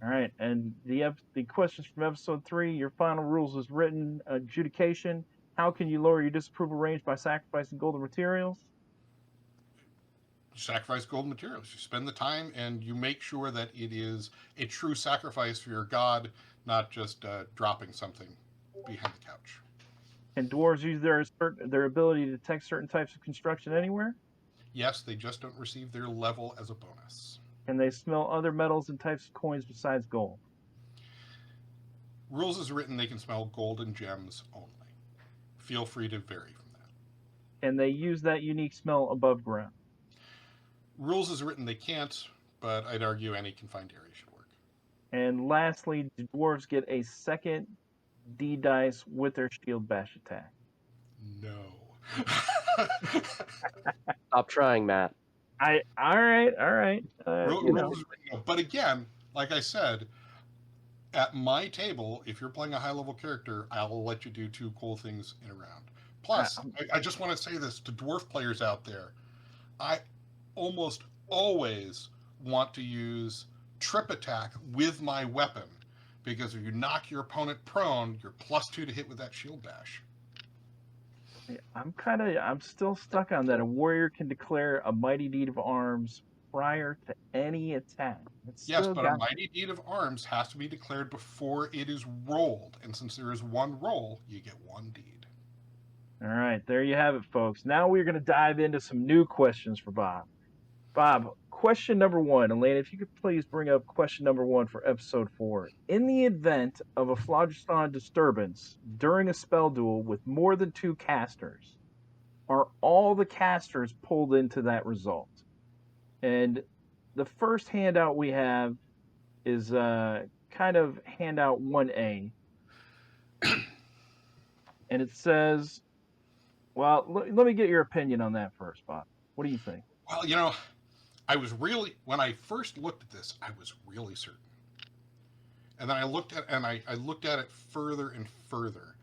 All right, and the questions from episode 3. Your final rules is written adjudication. How can you lower your disapproval range by sacrificing golden materials? You sacrifice golden materials. You spend the time and you make sure that it is a true sacrifice for your god, not just dropping something behind the couch. Can dwarves use their ability to detect certain types of construction anywhere? Yes, they just don't receive their level as a bonus. Can they smell other metals and types of coins besides gold? Rules as written, they can smell gold and gems only. Feel free to vary from that. Can they use that unique smell above ground? Rules as written, they can't, but I'd argue any confined area should work. And lastly, do dwarves get a second D dice with their shield bash attack? No. Stop trying, Matt. All right. Rules as written, no. But again, like I said, at my table, if you're playing a high-level character, I'll let you do 2 cool things in a round. Plus, I just want to say this to dwarf players out there. I almost always want to use trip attack with my weapon, because if you knock your opponent prone, you're +2 to hit with that shield bash. I'm still stuck on that. A warrior can declare a Mighty Deed of Arms prior to any attack. Yes, but a Mighty Deed of Arms has to be declared before it is rolled, and since there is 1 roll, you get 1 deed. All right, there you have it, folks. Now we're going to dive into some new questions for Bob. Bob, question number one. Elena, if you could please bring up question number one for episode 4. In the event of a phlogiston disturbance during a spell duel with more than 2 casters, are all the casters pulled into that result? And the first handout we have is kind of handout 1A. And it says, well, let me get your opinion on that first, Bob. What do you think? Well, I was really, when I first looked at this, I was really certain. And then I looked at it further and further.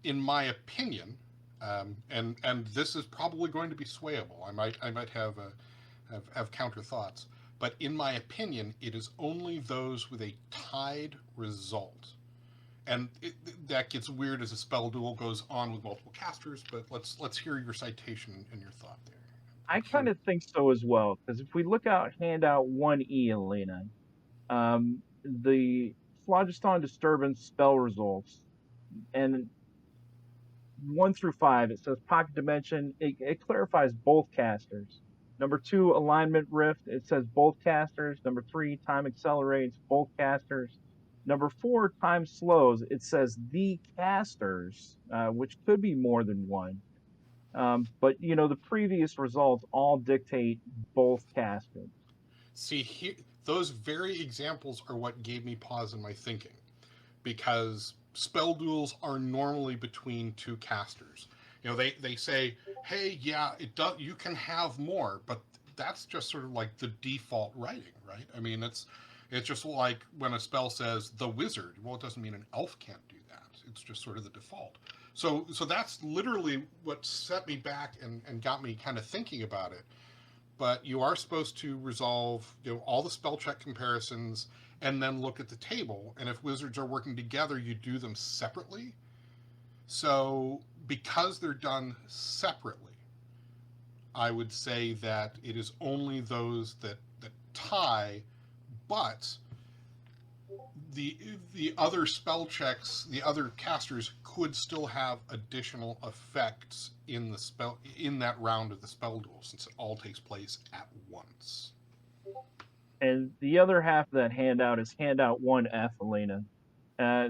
In my opinion, and this is probably going to be swayable. I might have counter thoughts, but in my opinion, it is only those with a tied result. And that gets weird as a spell duel goes on with multiple casters. But let's hear your citation and your thought there. I kind of think so as well, because if we look out handout 1E, Elena, the phlogiston disturbance spell results, and 1 through 5, it says pocket dimension. It clarifies both casters. Number 2, alignment rift. It says both casters. Number 3, time accelerates, both casters. Number 4, time slows. It says the casters, which could be more than one. But the previous results all dictate both casters. See, here, those very examples are what gave me pause in my thinking, because spell duels are normally between 2 casters. They say, hey, yeah, it does. You can have more, but that's just sort of like the default writing, right? I mean, it's just like when a spell says the wizard. Well, it doesn't mean an elf can't do that. It's just sort of the default. So that's literally what set me back and got me kind of thinking about it. But you are supposed to resolve all the spell check comparisons and then look at the table. And if wizards are working together, you do them separately. So because they're done separately, I would say that it is only those that tie, but the other spell checks, the other casters could still have additional effects in that round of the spell duel, since it all takes place at once. And the other half of that handout is handout 1F, Elena.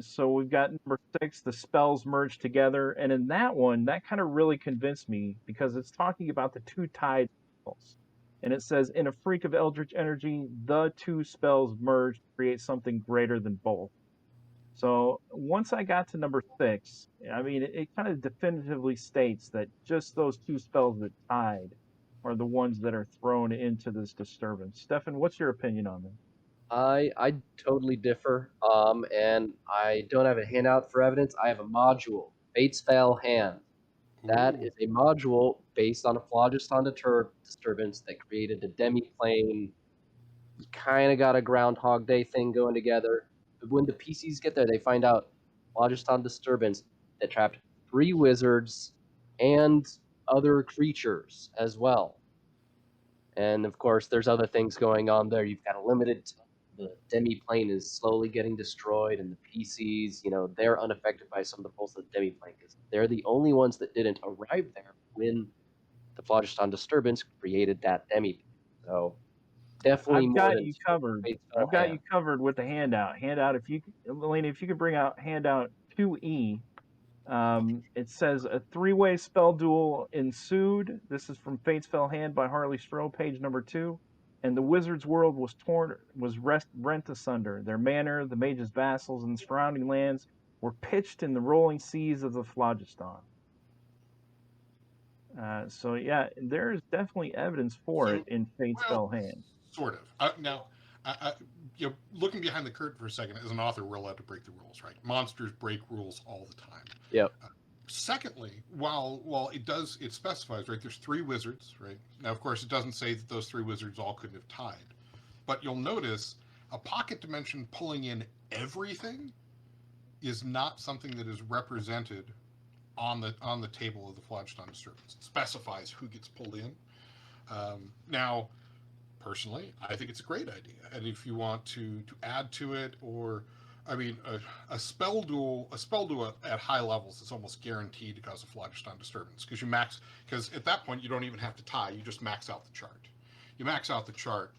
So we've got number 6, the spells merged together. And in that one, that kind of really convinced me, because it's talking about the 2 tied spells. And it says, in a freak of eldritch energy, the 2 spells merge to create something greater than both. So once I got to number 6, I mean, it kind of definitively states that just those 2 spells that tied are the ones that are thrown into this disturbance. Stefan, what's your opinion on this? I totally differ. And I don't have a handout for evidence. I have a module, Fate's Fail Hand. That Ooh. is a module based on a phlogiston disturbance that created a demi-plane. You kind of got a Groundhog Day thing going together. But when the PCs get there, they find out phlogiston disturbance that trapped 3 wizards and other creatures as well. And of course, there's other things going on there. You've got a limited. The demi-plane is slowly getting destroyed, and the PCs, they're unaffected by some of the pulse of the demi-plane because they're the only ones that didn't arrive there when the phlogiston disturbance created that demi-plane. So definitely I've more got than you 2 covered. Fate's Fail I've got Hand. you covered with the handout. Elena, if you could bring out handout 2E. It says a 3-way spell duel ensued. This is from Fate's Fell Hand by Harley Stroh, page number 2. And the wizard's world was rent asunder. Their manor, the mage's vassals, and the surrounding lands were pitched in the rolling seas of the phlogiston. So yeah, there is definitely evidence for it in Fate's Fell Hand. Sort of. Now, looking behind the curtain for a second, as an author, we're allowed to break the rules, right? Monsters break rules all the time. Yep. Secondly, while it specifies, right, there's 3 wizards, right? Now, of course, it doesn't say that those 3 wizards all couldn't have tied. But you'll notice a pocket dimension pulling in everything is not something that is represented on the table of the phlogiston disturbance. It specifies who gets pulled in. Now, personally, I think it's a great idea, and if you want to add to it or I mean, a spell duel at high levels is almost guaranteed to cause a phlogiston disturbance because at that point you don't even have to tie. You just max out the chart. You max out the chart,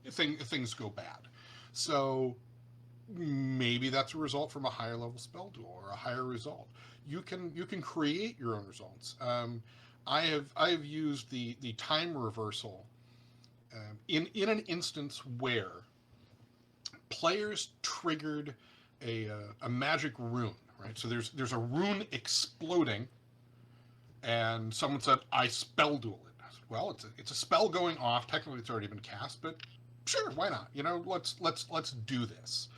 things go bad. So maybe that's a result from a higher level spell duel or a higher result. You can create your own results. I have used the time reversal in an instance where players triggered a magic rune, right? So there's a rune exploding, and someone said, "I spell duel it." I said, well, it's a spell going off. Technically, it's already been cast, but sure, why not? Let's do this.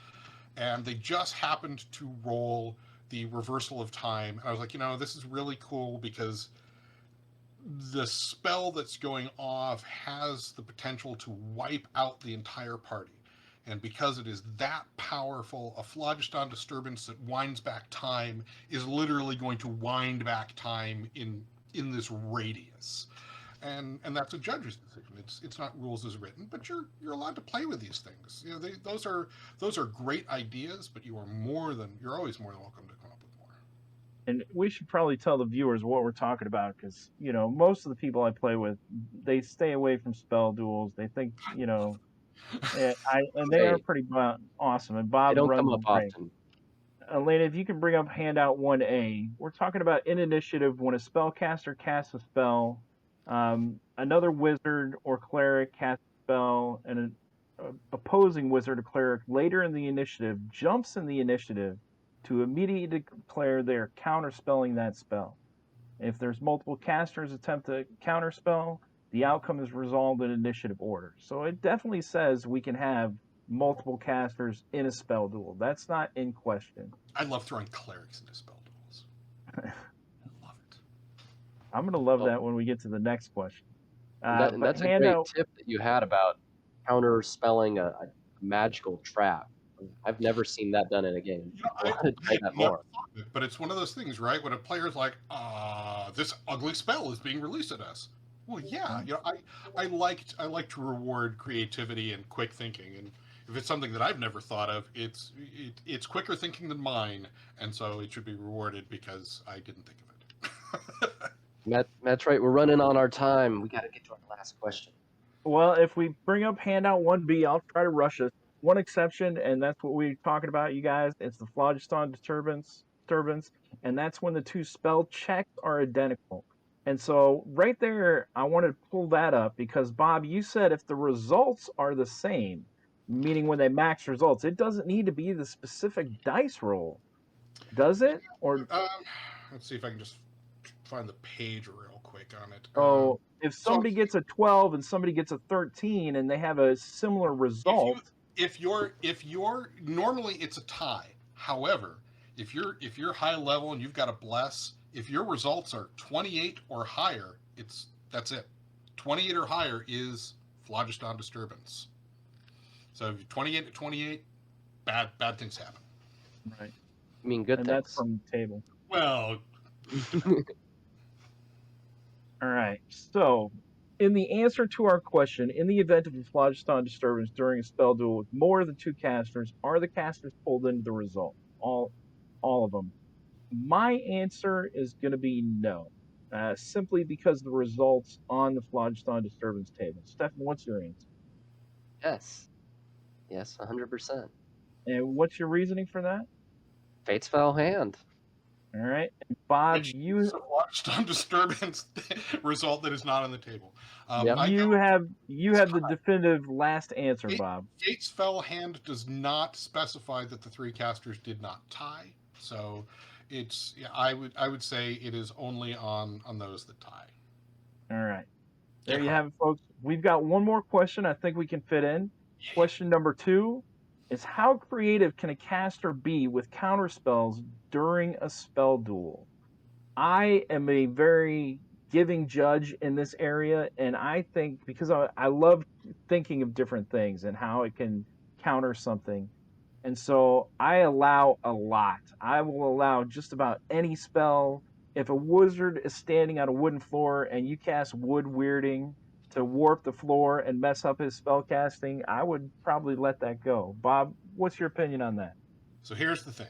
And they just happened to roll the reversal of time. And I was like, this is really cool because the spell that's going off has the potential to wipe out the entire party. And because it is that powerful, a phlogiston disturbance that winds back time is literally going to wind back time in this radius. And that's a judge's decision. It's not rules as written, but you're allowed to play with these things. Those are great ideas, but you're always more than welcome to come up with more. And we should probably tell the viewers what we're talking about because most of the people I play with, they stay away from spell duels. They think and they are pretty awesome. And They Bob don't runs come the up ring. often. Elena, if you can bring up handout 1A, we're talking about in initiative when a spellcaster casts a spell, another wizard or cleric casts a spell, and an opposing wizard or cleric later in the initiative jumps in the initiative to immediately declare they are counterspelling that spell. If there's multiple casters attempt to counterspell, the outcome is resolved in initiative order. So it definitely says we can have multiple casters in a spell duel. That's not in question. I love throwing clerics into spell duels. I love it. I'm going to love that when we get to the next question. And that's a great tip that you had about counter spelling a magical trap. I've never seen that done in a game. I want to try that more. But it's one of those things, right? When a player's like, this ugly spell is being released at us. Well, yeah, I like to reward creativity and quick thinking, and if it's something that I've never thought of, it's quicker thinking than mine, and so it should be rewarded because I didn't think of it. Matt's right. We're running on our time. We got to get to our last question. Well, if we bring up handout 1B, I'll try to rush it. One exception, and that's what we're talking about, you guys. It's the phlogiston disturbance, and that's when the two spell checks are identical. And so right there, I wanted to pull that up because, Bob, you said if the results are the same, meaning when they max results, it doesn't need to be the specific dice roll, does it? Or let's see if I can just find the page real quick on it. Oh, if somebody gets a 12 and somebody gets a 13 and they have a similar result. If you're normally it's a tie. However, if you're high level and you've got a bless, if your results are 28 or higher, that's it. 28 or higher is phlogiston disturbance. So if you're 28 to 28, bad things happen. Right. I mean, good and things. That's from the table. Well. All right. So, in the answer to our question, in the event of a phlogiston disturbance during a spell duel with more than two casters, are the casters pulled into the result? All of them. My answer is going to be no, simply because the results on the phlogiston disturbance table. Stefan, what's your answer? Yes, 100%. And what's your reasoning for that? Fate's foul hand. All right, and Bob, you phlogiston disturbance result that is not on the table. You have the definitive last answer, Bob. Fate's foul hand does not specify that the three casters did not tie, so it's I would say it is only on those that tie. All right, there you have it, folks. We've got one more question I think we can fit in. Yeah. Question number 2 is how creative can a caster be with counterspells during a spell duel? I am a very giving judge in this area, and I think because I love thinking of different things and how it can counter something, and so I allow a lot. I will allow just about any spell. If a wizard is standing on a wooden floor and you cast wood weirding, to warp the floor and mess up his spell casting, I would probably let that go. Bob, what's your opinion on that? So here's the thing.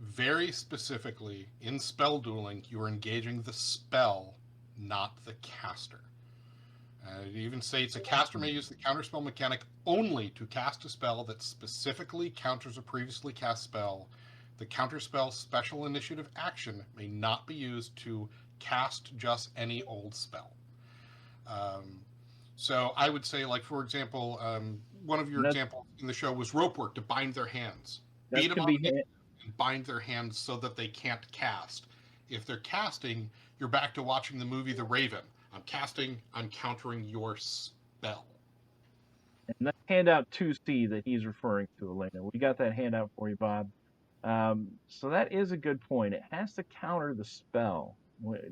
Very specifically, in spell dueling, you are engaging the spell, not the caster. It even states a caster may use the counterspell mechanic only to cast a spell that specifically counters a previously cast spell. The counterspell special initiative action may not be used to cast just any old spell. So I would say, like, for example, one of your examples in the show was rope work to bind their hands. Beat them on the hand and bind their hands so that they can't cast. If they're casting, you're back to watching the movie The Raven. I'm casting, I'm countering your spell. And that's handout 2C that he's referring to, Elena. We got that handout for you, Bob. So that is a good point. It has to counter the spell.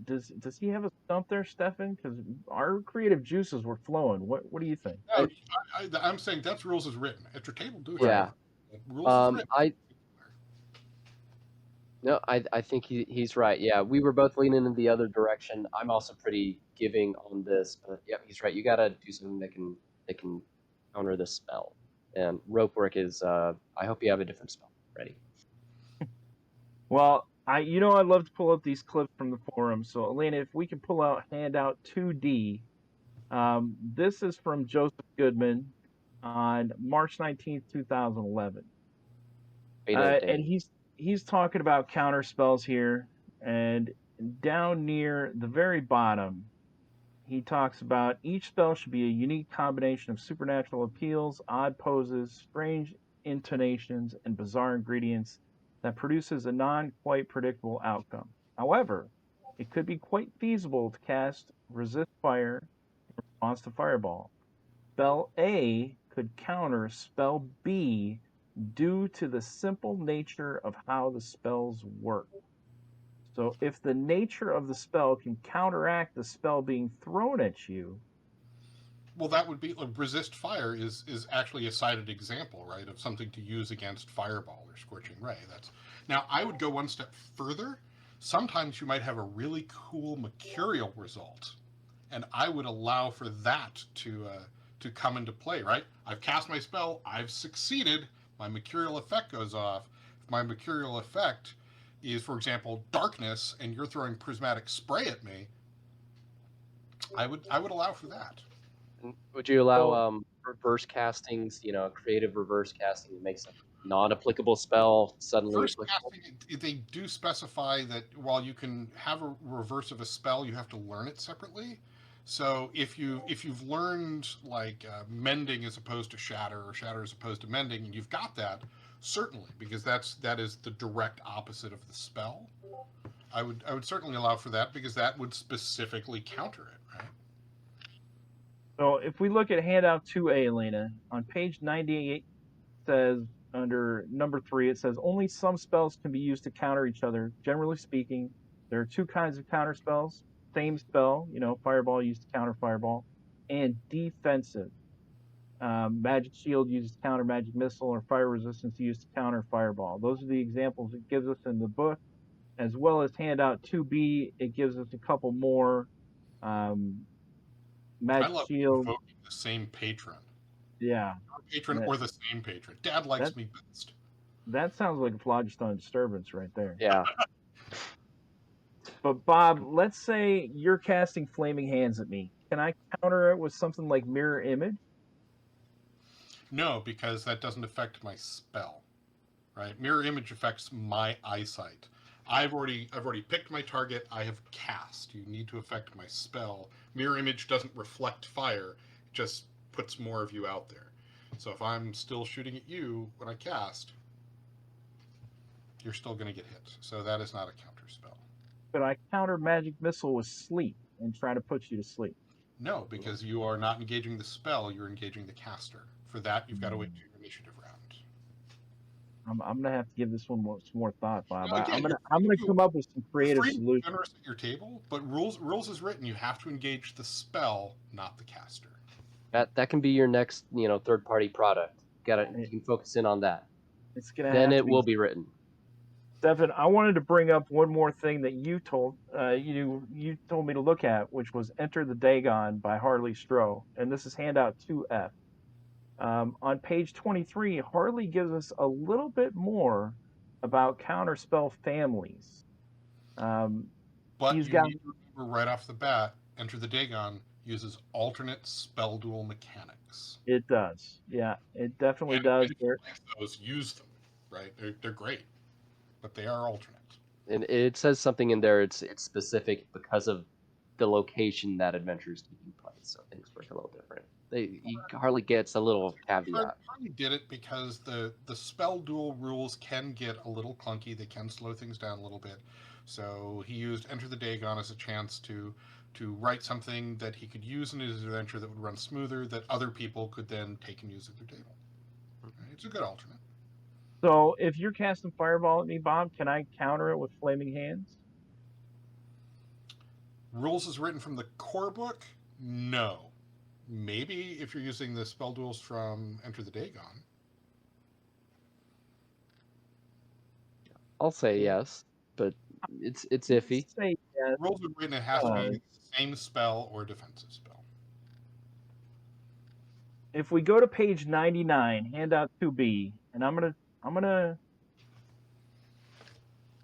Does he have a stump there, Stefan? Because our creative juices were flowing. What do you think? No, I'm saying that's rules as written. At your table, do it. Yeah. Rules as written. I think he's right. Yeah, we were both leaning in the other direction. I'm also pretty giving on this, but yeah, he's right. You got to do something that can counter the spell. And rope work is. I hope you have a different spell ready. Well, I'd love to pull up these clips from the forum. So, Elena, if we can pull out handout 2D. This is from Joseph Goodman on March 19th, 2011. And he's talking about counter spells here, and down near the very bottom, he talks about each spell should be a unique combination of supernatural appeals, odd poses, strange intonations, and bizarre ingredients that produces a non-quite predictable outcome. However, it could be quite feasible to cast Resist Fire in response to Fireball. Spell A could counter Spell B due to the simple nature of how the spells work. So if the nature of the spell can counteract the spell being thrown at you... Well, that would be... Resist Fire is actually a cited example, right, of something to use against Fireball or Scorching Ray. Now, I would go one step further. Sometimes you might have a really cool mercurial result, and I would allow for that to come into play, right? I've cast my spell, I've succeeded, my mercurial effect goes off. If my mercurial effect is, for example, darkness, and you're throwing prismatic spray at me, I would allow for that. Would you allow reverse castings? Creative reverse casting that makes a non-applicable spell suddenly reverse applicable? Casting, they do specify that while you can have a reverse of a spell, you have to learn it separately. So if you've learned like mending as opposed to shatter, or shatter as opposed to mending, and you've got that, certainly, because that is the direct opposite of the spell. I would certainly allow for that, because that would specifically counter it, right? So if we look at handout 2A, Elena, on page 98, it says under number 3, it says only some spells can be used to counter each other. Generally speaking, there are two kinds of counter spells. Same spell, Fireball used to counter Fireball, and defensive. Magic Shield used to counter Magic Missile, or Fire Resistance used to counter Fireball. Those are the examples it gives us in the book, as well as handout 2B. It gives us a couple more. Magic Shield. Invoking the same patron. Yeah. Patron or the same patron. Dad likes me best. That sounds like a phlogiston disturbance right there. Yeah. But Bob, let's say you're casting Flaming Hands at me. Can I counter it with something like Mirror Image? No, because that doesn't affect my spell, right? Mirror Image affects my eyesight. I've already picked my target. I have cast. You need to affect my spell. Mirror Image doesn't reflect fire. It just puts more of you out there. So if I'm still shooting at you when I cast, you're still going to get hit. So that is not a counter spell. But I counter Magic Missile with Sleep and try to put you to sleep. No, because you are not engaging the spell. You're engaging the caster. For that, you've got to wait to your initiative round. I'm gonna have to give this one some more thought, Bob. Now, again, I'm gonna come up with some creative solutions. Generous at your table, but rules is written. You have to engage the spell, not the caster. That can be your next third party product. You can focus in on that. It's gonna. Then it will be written. Stefan, I wanted to bring up one more thing that you told me to look at, which was Enter the Dagon by Harley Stroh, and this is handout 2F. On page 23, Harley gives us a little bit more about counterspell families. But He's you got need to remember right off the bat, Enter the Dagon uses alternate spell duel mechanics. it does, yeah, it definitely And does. if you like those, use them, right? They're great, but they are alternate. And it says something in there. It's specific because of the location that adventure is taking place, so things work a little different. Harley gets a little caveat. Harley did it because the spell duel rules can get a little clunky. They can slow things down a little bit. So he used Enter the Dagon as a chance to write something that he could use in his adventure that would run smoother, that other people could then take and use at their table. It's a good alternate. So if you're casting Fireball at me, Bob, can I counter it with Flaming Hands? Rules as written from the core book? No. Maybe if you're using the spell duels from Enter the Dagon. I'll say yes, but it's iffy. Say yes. Rules are written, it has to be the same spell or defensive spell. If we go to page 99, handout 2B, and I'm gonna.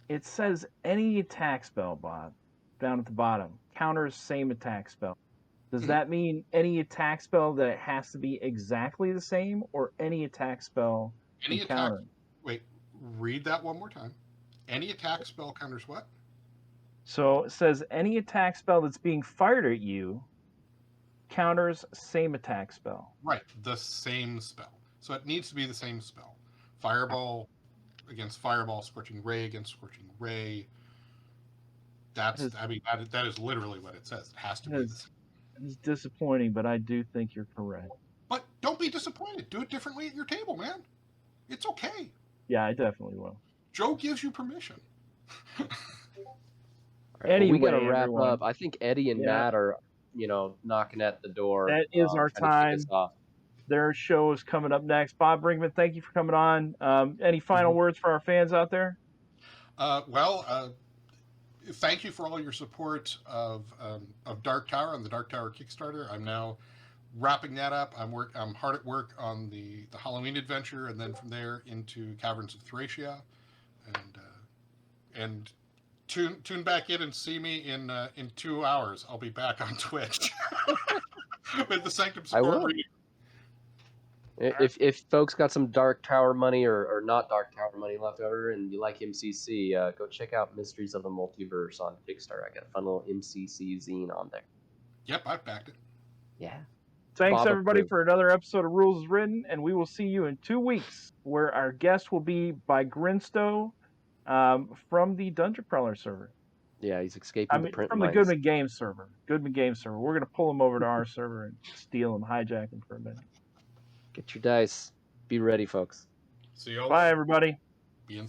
It says any attack spell, Bob, down at the bottom. Counters same attack spell. Does that mean any attack spell that it has to be exactly the same, or any attack spell Any can attack. counter? Wait, read that one more time. Any attack spell counters what? So it says any attack spell that's being fired at you counters same attack spell. Right, the same spell. So it needs to be the same spell. Fireball against Fireball, Scorching Ray against Scorching Ray. That is literally what it says. It has to be the same. It's disappointing, but I do think you're correct. But don't be disappointed. Do it differently at your table, man. It's okay. Yeah, I definitely will. Joe gives you permission. Anyway, we gotta wrap everyone. up. I think Eddie and Matt are, knocking at the door. That is our trying to kick time. us off. Their show is coming up next. Bob Brinkman, thank you for coming on. Any final words for our fans out there? Thank you for all your support of Dark Tower and the Dark Tower Kickstarter. I'm now wrapping that up. I'm hard at work on the Halloween adventure, and then from there into Caverns of Thracia, and tune back in and see me in 2 hours. I'll be back on Twitch with the Sanctum Score reading. If folks got some Dark Tower money or not Dark Tower money left over and you like MCC, go check out Mysteries of the Multiverse on Kickstarter. I got a fun little MCC zine on there. Yep, I've backed it. Yeah. Thanks, Bob everybody, approved. for another episode of Rules is Written, and we will see you in 2 weeks, where our guest will be by Grinstow from the Dungeon Crawler server. Yeah, he's escaping the print from the mines. Goodman Game server. Goodman Game server. We're going to pull him over to our server and steal him, hijack him for a minute. Get your dice. Be ready, folks. See you all. Bye, everybody. Be in.